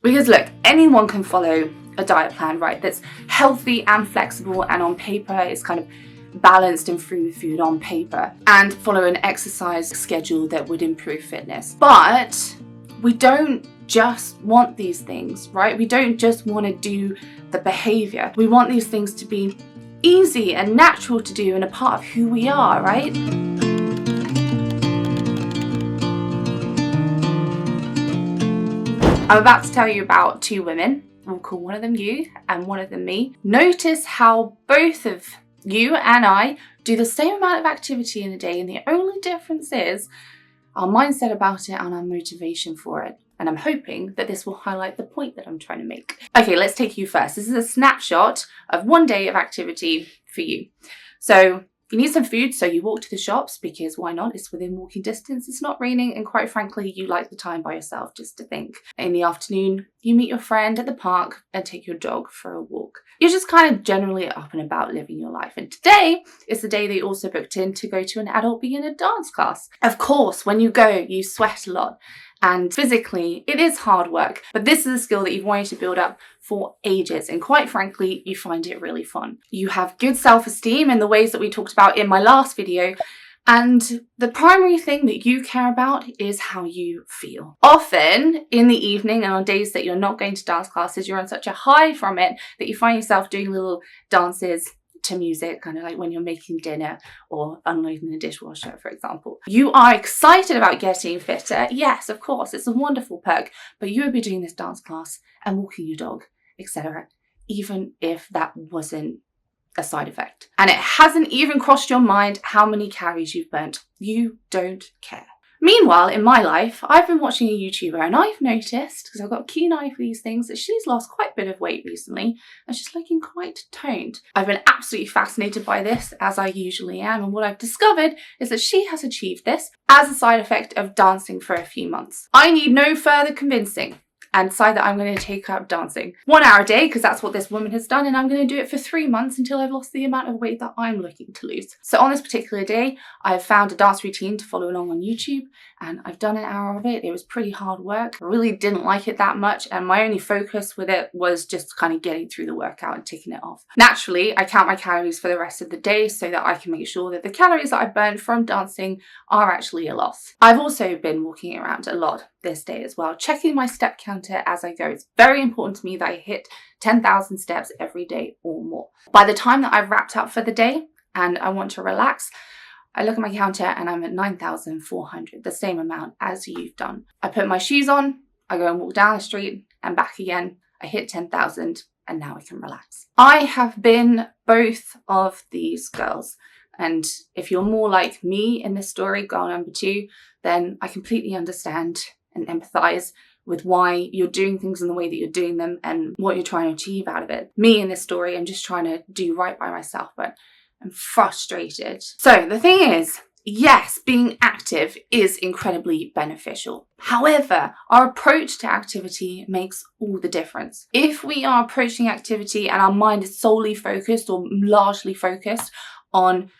Because look, anyone can follow a diet plan, right, that's healthy and flexible and on paper is kind of balanced and free with food on paper, and follow an exercise schedule that would improve fitness. But we don't just want these things, right? We don't just want to do the behavior. We want these things to be easy and natural to do and a part of who we are, right? I'm about to tell you about two women. We'll call one of them you and one of them me. Notice how both of you and I do the same amount of activity in a day, and the only difference is our mindset about it and our motivation for it. And I'm hoping that this will highlight the point that I'm trying to make. Okay, let's take you first. This is a snapshot of one day of activity for you. So you need some food, so you walk to the shops because why not? It's within walking distance, it's not raining, and quite frankly, you like the time by yourself just to think. In the afternoon, you meet your friend at the park and take your dog for a walk. You're just kind of generally up and about living your life. And today is the day that you also booked in to go to an adult beginner dance class. Of course, when you go, you sweat a lot. And physically, it is hard work, but this is a skill that you've wanted to build up for ages. And quite frankly, you find it really fun. You have good self-esteem in the ways that we talked about in my last video. And the primary thing that you care about is how you feel. Often in the evening and on days that you're not going to dance classes, you're on such a high from it that you find yourself doing little dances to music, kind of like when you're making dinner or unloading the dishwasher, for example. You are excited about getting fitter. Yes, of course, it's a wonderful perk, but you would be doing this dance class and walking your dog, etc., even if that wasn't a side effect. And it hasn't even crossed your mind how many calories you've burnt. You don't care. Meanwhile, in my life, I've been watching a YouTuber and I've noticed, because I've got a keen eye for these things, that she's lost quite a bit of weight recently and she's looking quite toned. I've been absolutely fascinated by this, as I usually am, and what I've discovered is that she has achieved this as a side effect of dancing for a few months. I need no further convincing and decide that I'm going to take up dancing 1 hour a day, because that's what this woman has done, and I'm going to do it for 3 months until I've lost the amount of weight that I'm looking to lose. So on this particular day, I've found a dance routine to follow along on YouTube, and I've done an hour of it. It was pretty hard work. I really didn't like it that much, and my only focus with it was just kind of getting through the workout and ticking it off. Naturally, I count my calories for the rest of the day so that I can make sure that the calories that I burned from dancing are actually a loss. I've also been walking around a lot this day as well, checking my step counter as I go. It's very important to me that I hit 10,000 steps every day or more. By the time that I've wrapped up for the day and I want to relax, I look at my counter and I'm at 9,400, the same amount as you've done. I put my shoes on, I go and walk down the street and back again. I hit 10,000 and now I can relax. I have been both of these girls. And if you're more like me in this story, girl number 2, then I completely understand and empathize with why you're doing things in the way that you're doing them and what you're trying to achieve out of it. Me in this story, I'm just trying to do right by myself, but I'm frustrated. So the thing is, yes, being active is incredibly beneficial. However, our approach to activity makes all the difference. If we are approaching activity and our mind is solely focused or largely focused on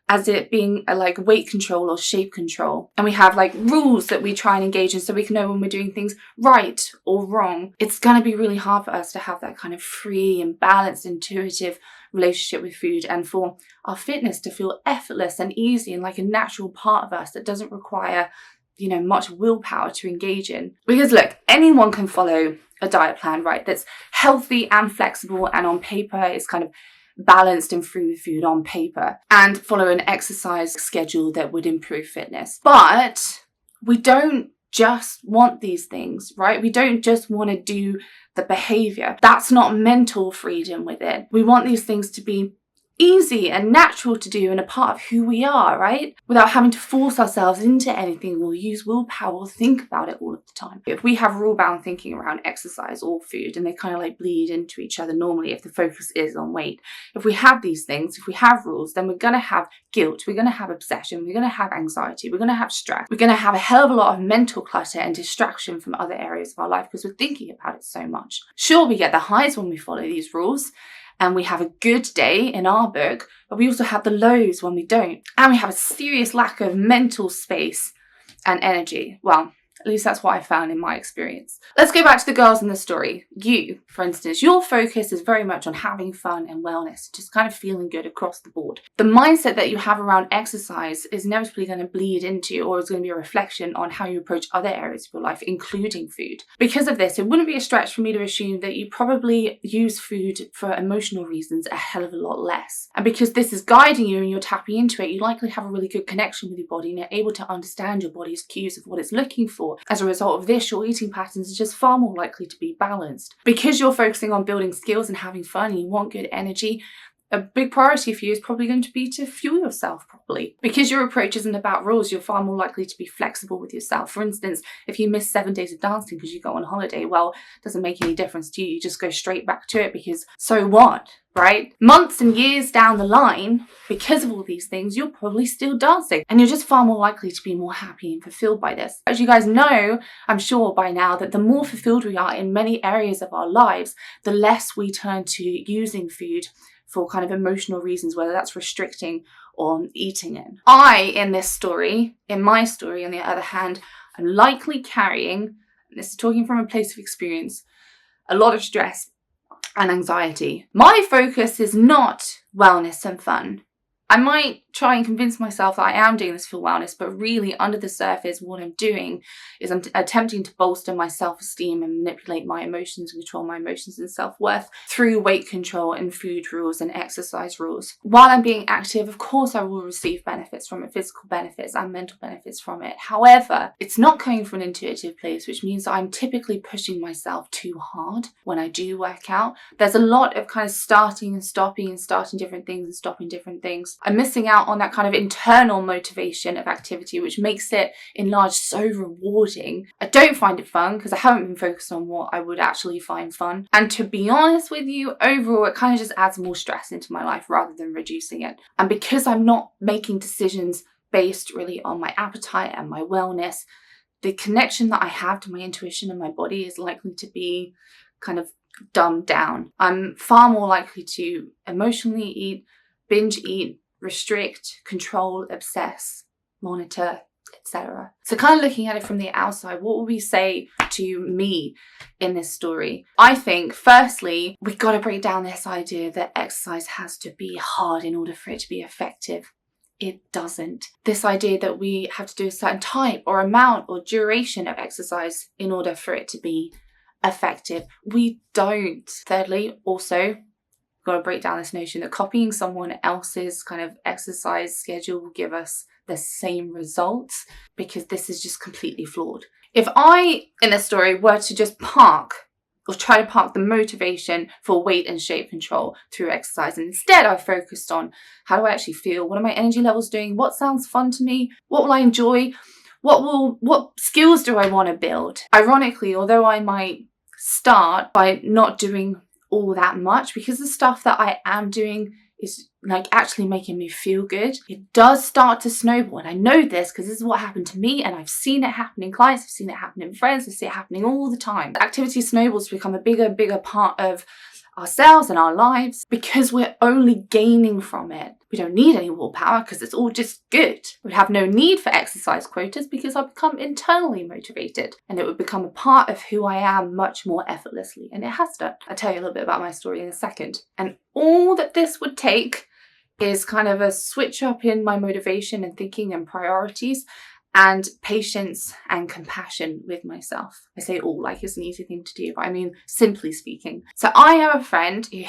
as it being like weight control or shape control, and we have like rules that we try and engage in so we can know when we're doing things right or wrong, it's going to be really hard for us to have that kind of free and balanced, intuitive relationship with food, and for our fitness to feel effortless and easy and like a natural part of us that doesn't require, you know, much willpower to engage in. Because look, anyone can follow a diet plan, right, that's healthy and flexible and on paper is kind of balanced and free with food on paper, and follow an exercise schedule that would improve fitness. But we don't just want these things, right? We don't just want to do the behavior. That's not mental freedom with it. We want these things to be easy and natural to do and a part of who we are, right? Without having to force ourselves into anything or use willpower or think about it all of the time. If we have rule-bound thinking around exercise or food, and they kind of like bleed into each other normally if the focus is on weight. If we have these things, if we have rules, then we're going to have guilt, we're going to have obsession, we're going to have anxiety, we're going to have stress, we're going to have a hell of a lot of mental clutter and distraction from other areas of our life because we're thinking about it so much. Sure, we get the highs when we follow these rules, and we have a good day in our book, but we also have the lows when we don't. And we have a serious lack of mental space and energy. Well, At least that's what I found in my experience. Let's go back to the girls in the story. You, for instance, your focus is very much on having fun and wellness, just kind of feeling good across the board. The mindset that you have around exercise is inevitably going to bleed into, or is going to be a reflection on how you approach other areas of your life, including food. Because of this, it wouldn't be a stretch for me to assume that you probably use food for emotional reasons a hell of a lot less. And because this is guiding you and you're tapping into it, you likely have a really good connection with your body and you're able to understand your body's cues of what it's looking for. As a result of this, your eating patterns are just far more likely to be balanced. Because you're focusing on building skills and having fun and you want good energy, a big priority for you is probably going to be to fuel yourself properly. Because your approach isn't about rules, you're far more likely to be flexible with yourself. For instance, if you miss 7 days of dancing because you go on holiday, well, it doesn't make any difference to you. You just go straight back to it because so what, right? Months and years down the line, because of all these things, you're probably still dancing and you're just far more likely to be more happy and fulfilled by this. As you guys know, I'm sure by now, that the more fulfilled we are in many areas of our lives, the less we turn to using food for kind of emotional reasons, whether that's restricting or eating in. In my story, on the other hand, I'm likely carrying, and this is talking from a place of experience, a lot of stress and anxiety. My focus is not wellness and fun. I might try and convince myself that I am doing this for wellness, but really under the surface, what I'm doing is I'm attempting to bolster my self-esteem and manipulate my emotions and control my emotions and self-worth through weight control and food rules and exercise rules. While I'm being active, of course, I will receive benefits from it, physical benefits and mental benefits from it. However, it's not coming from an intuitive place, which means that I'm typically pushing myself too hard when I do work out. There's a lot of kind of starting and stopping and starting different things and stopping different things. I'm missing out on that kind of internal motivation of activity, which makes it in large so rewarding. I don't find it fun because I haven't been focused on what I would actually find fun. And to be honest with you, overall, it kind of just adds more stress into my life rather than reducing it. And because I'm not making decisions based really on my appetite and my wellness, the connection that I have to my intuition and my body is likely to be kind of dumbed down. I'm far more likely to emotionally eat, binge eat, restrict, control, obsess, monitor, etc. So kind of looking at it from the outside, what would we say to me in this story? I think, firstly, we've got to break down this idea that exercise has to be hard in order for it to be effective. It doesn't. This idea that we have to do a certain type or amount or duration of exercise in order for it to be effective. We don't. Thirdly, also, got to break down this notion that copying someone else's kind of exercise schedule will give us the same results, because this is just completely flawed. If I, in this story, were to just try to park the motivation for weight and shape control through exercise, and instead I focused on how do I actually feel, what are my energy levels doing, what sounds fun to me, what will I enjoy, what skills do I want to build? Ironically, although I might start by not doing all that much, because the stuff that I am doing is like actually making me feel good, it does start to snowball. And I know this because this is what happened to me, and I've seen it happen in clients, I've seen it happen in friends, I see it happening all the time. The activity snowballs to become a bigger part of ourselves and our lives because we're only gaining from it. We don't need any willpower because it's all just good. We'd have no need for exercise quotas because I've become internally motivated, and it would become a part of who I am much more effortlessly, and it has done. I'll tell you a little bit about my story in a second. And all that this would take is kind of a switch up in my motivation and thinking and priorities, and patience and compassion with myself. I say all like it's an easy thing to do, but I mean simply speaking. So I have a friend who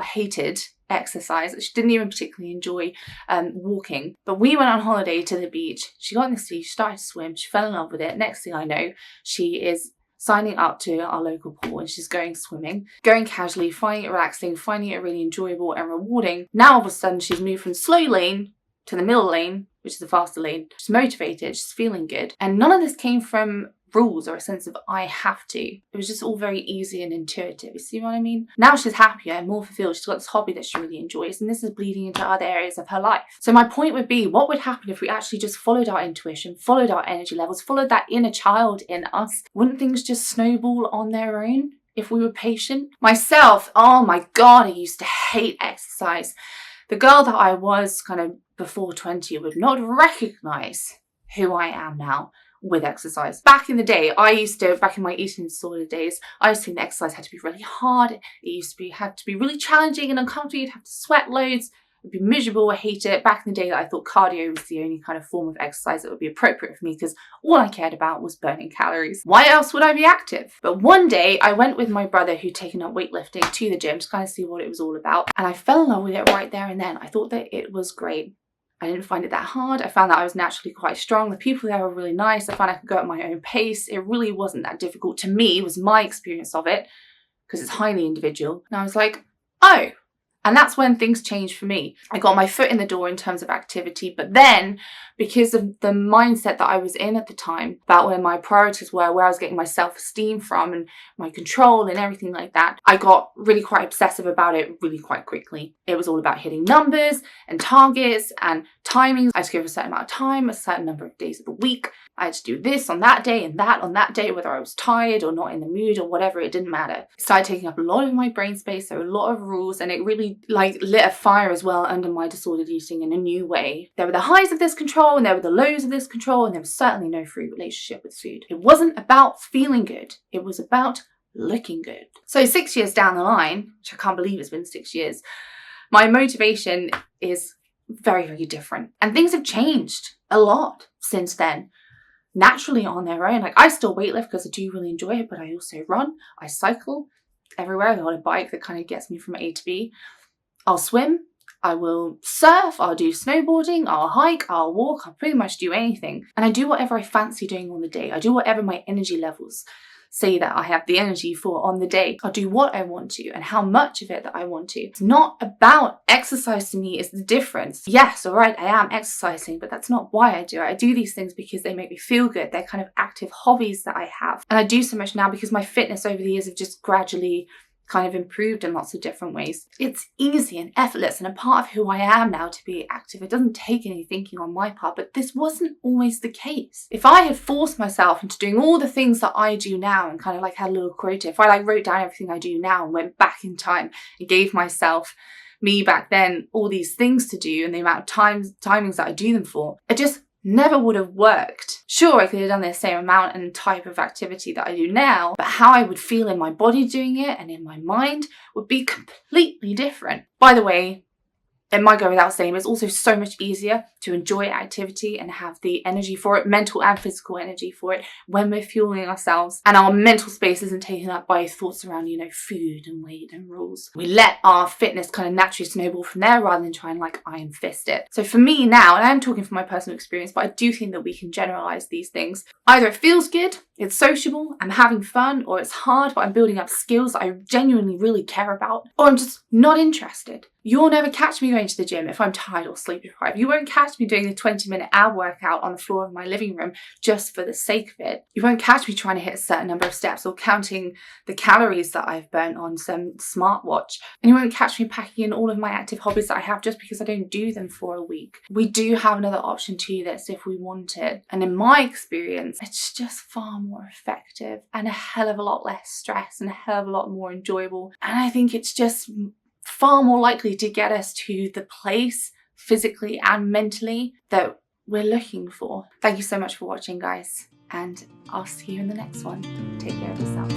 hated exercise. She didn't even particularly enjoy walking. But we went on holiday to the beach. She got in the sea, she started to swim, she fell in love with it. Next thing I know, she is signing up to our local pool and she's going swimming, going casually, finding it relaxing, finding it really enjoyable and rewarding. Now all of a sudden she's moved from slow lane to the middle lane, which is the faster lane. She's motivated, she's feeling good. And none of this came from rules or a sense of I have to. It was just all very easy and intuitive. You see what I mean? Now she's happier and more fulfilled. She's got this hobby that she really enjoys, and this is bleeding into other areas of her life. So my point would be, what would happen if we actually just followed our intuition, followed our energy levels, followed that inner child in us? Wouldn't things just snowball on their own if we were patient? Myself, oh my God, I used to hate exercise. The girl that I was kind of before 20 would not recognize who I am now with exercise. Back in the day, back in my eating disorder days, I used to think that exercise had to be really hard. It had to be really challenging and uncomfortable. You'd have to sweat loads. It'd be miserable. I hate it. Back in the day, I thought cardio was the only kind of form of exercise that would be appropriate for me because all I cared about was burning calories. Why else would I be active? But one day I went with my brother who'd taken up weightlifting to the gym to kind of see what it was all about. And I fell in love with it right there and then. I thought that it was great. I didn't find it that hard. I found that I was naturally quite strong. The people there were really nice. I found I could go at my own pace. It really wasn't that difficult to me, was my experience of it, because it's highly individual. And I was like, oh. And that's when things changed for me. I got my foot in the door in terms of activity, but then because of the mindset that I was in at the time, about where my priorities were, where I was getting my self-esteem from and my control and everything like that, I got really quite obsessive about it really quite quickly. It was all about hitting numbers and targets and timings. I had to give a certain amount of time, a certain number of days of the week. I had to do this on that day and that on that day, whether I was tired or not in the mood or whatever, it didn't matter. It started taking up a lot of my brain space. There were a lot of rules, and it really lit a fire as well under my disordered eating in a new way. There were the highs of this control and there were the lows of this control, and there was certainly no free relationship with food. It wasn't about feeling good. It was about looking good. So 6 years down the line, which I can't believe it's been 6 years, my motivation is very, very different. And things have changed a lot since then. Naturally on their own. I still weightlift because I do really enjoy it, but I also run, I cycle everywhere. I've got a bike that kind of gets me from A to B. I'll swim, I will surf, I'll do snowboarding, I'll hike, I'll walk, I'll pretty much do anything. And I do whatever I fancy doing on the day. I do whatever my energy levels say that I have the energy for on the day. I'll do what I want to and how much of it that I want to. It's not about exercise to me is the difference. Yes, all right, I am exercising, but that's not why I do it. I do these things because they make me feel good. They're kind of active hobbies that I have. And I do so much now because my fitness over the years have just gradually kind of improved in lots of different ways. It's easy and effortless and a part of who I am now to be active. It doesn't take any thinking on my part, but this wasn't always the case. If I had forced myself into doing all the things that I do now and kind of had a little quota, if I wrote down everything I do now and went back in time and gave myself, me back then, all these things to do and the amount of timings that I do them for, it just never would have worked. Sure, I could have done the same amount and type of activity that I do now, but how I would feel in my body doing it and in my mind would be completely different. By the way, it might go without saying, but it's also so much easier to enjoy activity and have the energy for it, mental and physical energy for it, when we're fueling ourselves and our mental space isn't taken up by thoughts around, food and weight and rules. We let our fitness kind of naturally snowball from there rather than try and iron fist it. So for me now, and I'm talking from my personal experience, but I do think that we can generalize these things. Either it feels good, it's sociable, I'm having fun, or it's hard, but I'm building up skills that I genuinely really care about, or I'm just not interested. You'll never catch me going to the gym if I'm tired or sleep deprived. You won't catch me doing a 20-minute ab workout on the floor of my living room just for the sake of it. You won't catch me trying to hit a certain number of steps or counting the calories that I've burnt on some smartwatch. And you won't catch me packing in all of my active hobbies that I have just because I don't do them for a week. We do have another option to this if we want it. And in my experience, it's just far more effective and a hell of a lot less stress and a hell of a lot more enjoyable. And I think it's just far more likely to get us to the place physically and mentally that we're looking for. Thank you so much for watching, guys, and I'll see you in the next one. Take care of yourself.